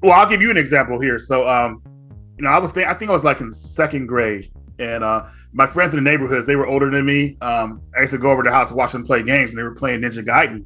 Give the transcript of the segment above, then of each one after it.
Well, I'll give you an example here. So, I think I was like in second grade, and my friends in the neighborhoods, they were older than me. I used to go over to the house and watch them play games, and they were playing Ninja Gaiden.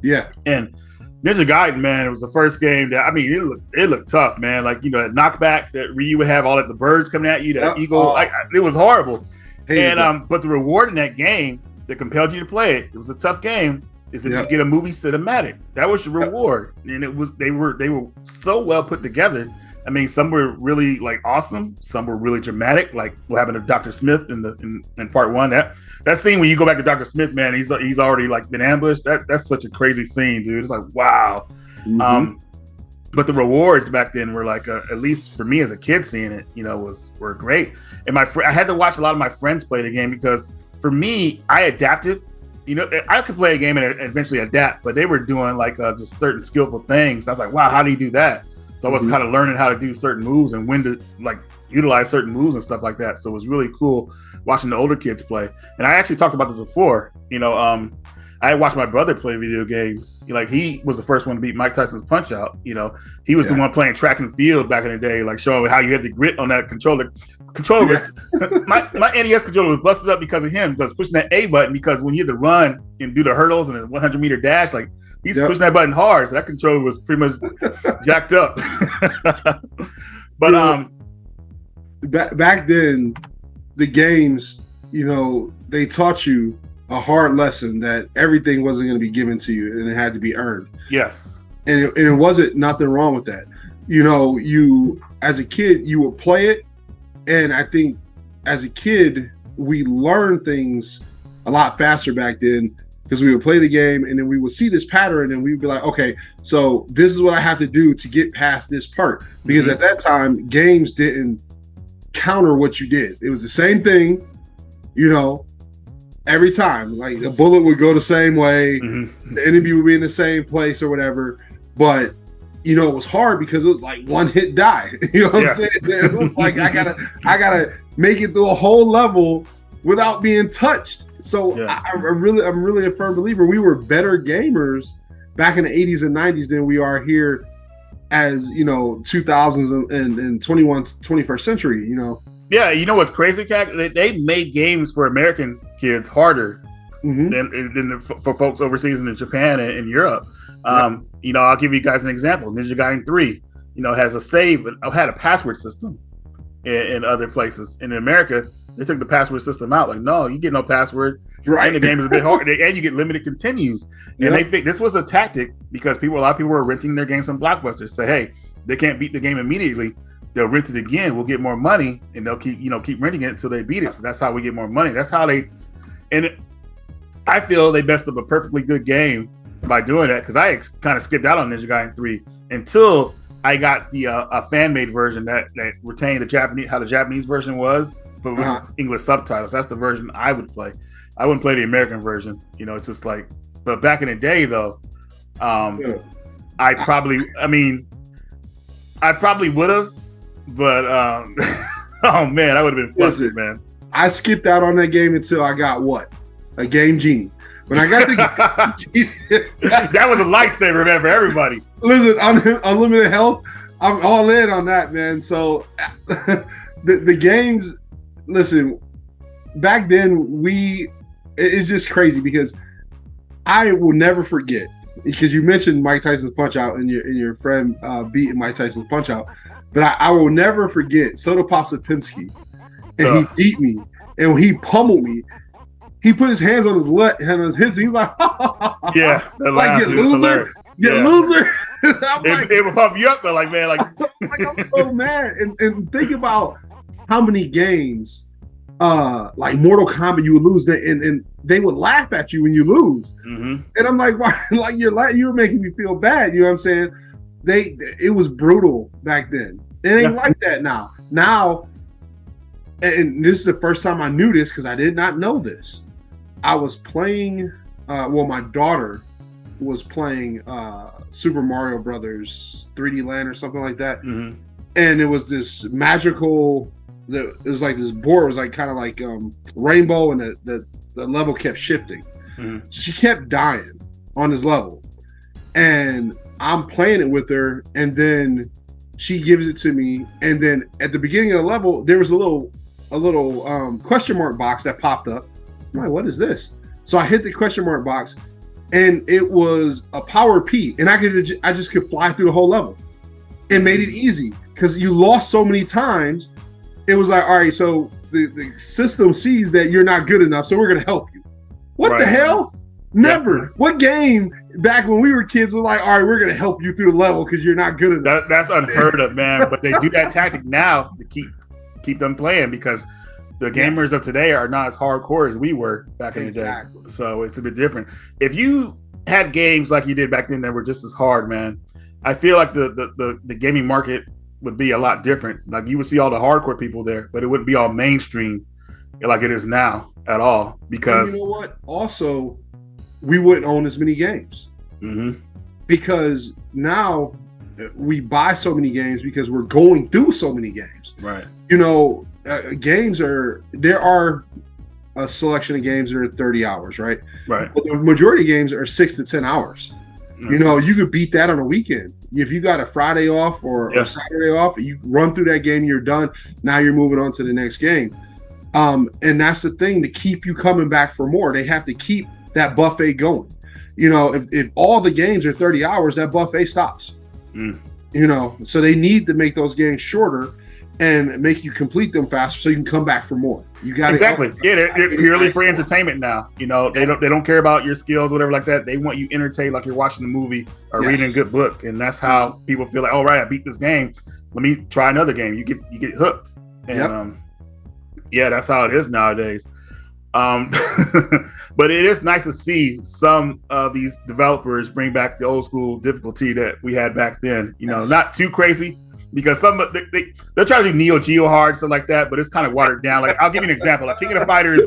Yeah. And Ninja Gaiden, man, it was the first game that, I mean, it looked tough, man. Like, that knockback that Ryu would have all of the birds coming at you, that eagle, it was horrible. And but the reward in that game that compelled you to play it was a tough game, is that you get a movie cinematic. That was your reward. And they were so well put together. I mean, some were really like awesome, some were really dramatic, like what happened to Dr. Smith in part one. That scene when you go back to Dr. Smith, man, he's already like been ambushed. That's such a crazy scene, dude. It's like, wow. Mm-hmm. But the rewards back then were like, at least for me as a kid seeing it, were great. And I had to watch a lot of my friends play the game, because for me, I adapted. I could play a game and eventually adapt, but they were doing like just certain skillful things. I was like, wow, how do you do that? So I was kind of learning how to do certain moves and when to like utilize certain moves and stuff like that. So it was really cool watching the older kids play. And I actually talked about this before. I had watched my brother play video games. Like, he was the first one to beat Mike Tyson's Punch Out. He was the one playing track and field back in the day, like showing how you had the grit on that controller. My NES controller was busted up because of him, because pushing that A button, because when you had to run and do the hurdles and the 100-meter dash, like, he's pushing that button hard. So that controller was pretty much jacked up. But back then, the games, they taught you a hard lesson that everything wasn't going to be given to you, and it had to be earned. Yes. And it wasn't nothing wrong with that. You as a kid, you would play it. And I think as a kid, we learned things a lot faster back then, because we would play the game and then we would see this pattern and we'd be like, okay, so this is what I have to do to get past this part. Because at that time, games didn't counter what you did. It was the same thing, every time. Like, a bullet would go the same way, the enemy would be in the same place or whatever. But it was hard because it was like one hit die. You know what I'm saying? It was like I gotta make it through a whole level without being touched. So I'm really a firm believer. We were better gamers back in the 80s and 90s than we are here as 2000s and 21st century. Yeah, what's crazy, Cat? They made games for American kids harder than for folks overseas in Japan and Europe. I'll give you guys an example. Ninja Gaiden 3, has a save, had a password system in other places. In America, they took the password system out. Like, no, you get no password. Right. And the game is a bit hard, and you get limited continues. And they think this was a tactic because a lot of people were renting their games from Blockbuster. Say, hey, they can't beat the game immediately. They'll rent it again. We'll get more money, and they'll keep renting it until they beat it. So that's how we get more money. That's how I feel they messed up a perfectly good game by doing that, because I kind of skipped out on Ninja Gaiden 3 until I got the a fan-made version that retained how the Japanese version was, but with English subtitles. That's the version I would play. I wouldn't play the American version. It's just like, but back in the day though, I probably would have, but oh man, I would have been flustered, man. I skipped out on that game until I got a Game Genie. When I got the that was a lifesaver, man, for everybody. Listen, unlimited health, I'm all in on that, man. So the games, listen, back then it's just crazy, because I will never forget, because you mentioned Mike Tyson's Punch Out and your friend beating Mike Tyson's Punch Out, but I will never forget Soda Pop Sapinski, and he beat me, and he pummeled me. He put his hands on his hips. He's like, yeah, like, get loser, loser. It would pump you up though, like, man, like I'm so mad. And think about how many games, like Mortal Kombat, you would lose, and they would laugh at you when you lose. And I'm like, why? Like, you were making me feel bad. You know what I'm saying? It was brutal back then. It ain't like that now. Now, and this is the first time I knew this, because I did not know this. I was playing, my daughter was playing Super Mario Brothers 3D Land or something like that. And it was this magical, it was like this board, it was like kind of like rainbow, and the level kept shifting. So she kept dying on this level. And I'm playing it with her, and then she gives it to me, and then at the beginning of the level, there was a little question mark box that popped up. I'm like, what is this? So I hit the question mark box, and it was a power P, and I just could fly through the whole level. It made it easy because you lost so many times. It was like, all right, so the system sees that you're not good enough, so we're gonna help you. What the hell? Never. Yeah. What game back when we were kids was like, all right, we're gonna help you through the level because you're not good enough? That's unheard of, man. But they do that tactic now to keep them playing because the gamers of today are not as hardcore as we were back in the day. So it's a bit different. If you had games like you did back then that were just as hard, man, I feel like the gaming market would be a lot different. Like you would see all the hardcore people there, but it wouldn't be all mainstream like it is now at all. Because and you know what? Also, we wouldn't own as many games because now we buy so many games because we're going through so many games. Right. You know, there are a selection of games that are 30 hours, right? Right. But the majority of games are 6 to 10 hours. You know, you could beat that on a weekend. If you got a Friday off or a Saturday off, you run through that game, you're done. Now you're moving on to the next game. And that's the thing, to keep you coming back for more. They have to keep that buffet going. You know, if all the games are 30 hours, that buffet stops. You know, so they need to make those games shorter and make you complete them faster so you can come back for more. You got exactly. Yeah, they're purely for entertainment now. You know, they don't care about your skills, whatever like that. They want you entertained like you're watching a movie or reading a good book, and that's how people feel like, all right, I beat this game. Let me try another game. You get hooked, and that's how it is nowadays. But it is nice to see some of these developers bring back the old school difficulty that we had back then. You know, not too crazy. Because some they're trying to do Neo Geo hard, stuff like that, but it's kind of watered down. Like I'll give you an example. Like King of Fighters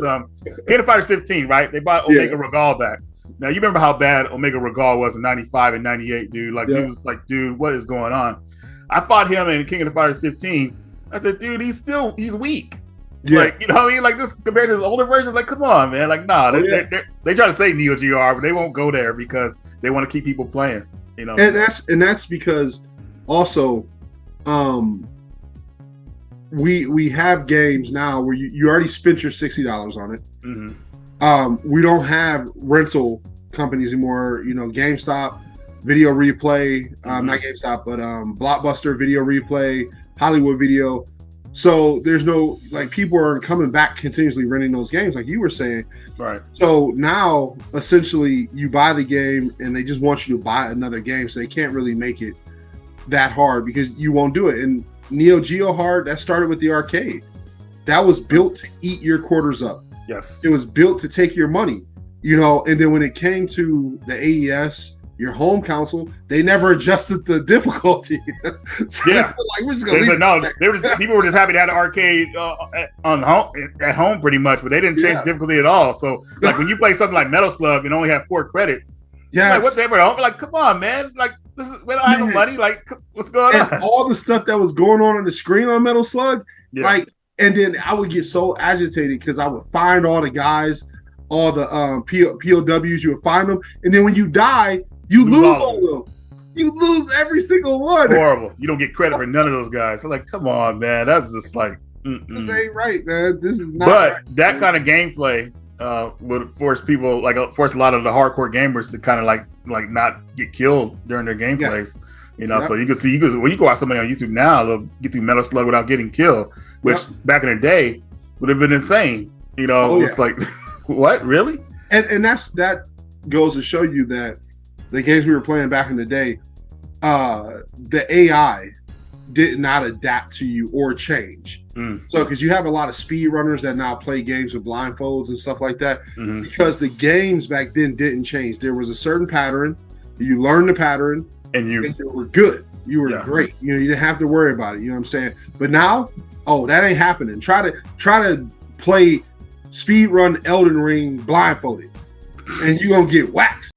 15, right? They bought Omega Regal back. Now you remember how bad Omega Regal was in '95 and '98, dude. Like he was like, dude, what is going on? I fought him in King of Fighters 15. I said, dude, he's weak. Like, you know what I mean? Like this compared to his older versions, like, come on, man. Like, nah, they try to say Neo Geo hard, but they won't go there because they want to keep people playing. You know, and that's because also. We have games now where you already spent your $60 on it. We don't have rental companies anymore. You know, GameStop, Video Replay, not GameStop, but Blockbuster, Video Replay, Hollywood Video. So there's no, like, people aren't coming back continuously renting those games like you were saying. Right. So now essentially you buy the game and they just want you to buy another game, so they can't really make it that hard because you won't do it. And Neo Geo hard, that started with the arcade. That was built to eat your quarters up. Yes. It was built to take your money, you know. And then when it came to the AES, your home console, they never adjusted the difficulty. So like, we're just gonna people were just happy to have the arcade at home pretty much, but they didn't change difficulty at all. So like when you play something like Metal Slug and only have 4 credits, like what they were home, like, come on, man, like we don't have no money. Like, what's going on? All the stuff that was going on the screen on Metal Slug, like, and then I would get so agitated because I would find all the guys, all the POWs. You would find them, and then when you die, you lose all of them. You lose every single one. Horrible. You don't get credit for none of those guys. So like, come on, man, that's just like, this ain't right, man. This is not. But right, that kind of gameplay would force people, like force a lot of the hardcore gamers to kind of like not get killed during their gameplays. You know, so you can watch somebody on YouTube now, they'll get through Metal Slug without getting killed, which back in the day would have been insane. You know, it's like, what, really? And that goes to show you that the games we were playing back in the day, the AI did not adapt to you or change. So because you have a lot of speedrunners that now play games with blindfolds and stuff like that, because the games back then didn't change. There was a certain pattern. You learned the pattern and you were good. You were great. You know, you didn't have to worry about it. You know what I'm saying? But now, that ain't happening. Try to play speedrun Elden Ring blindfolded and you're gonna get waxed.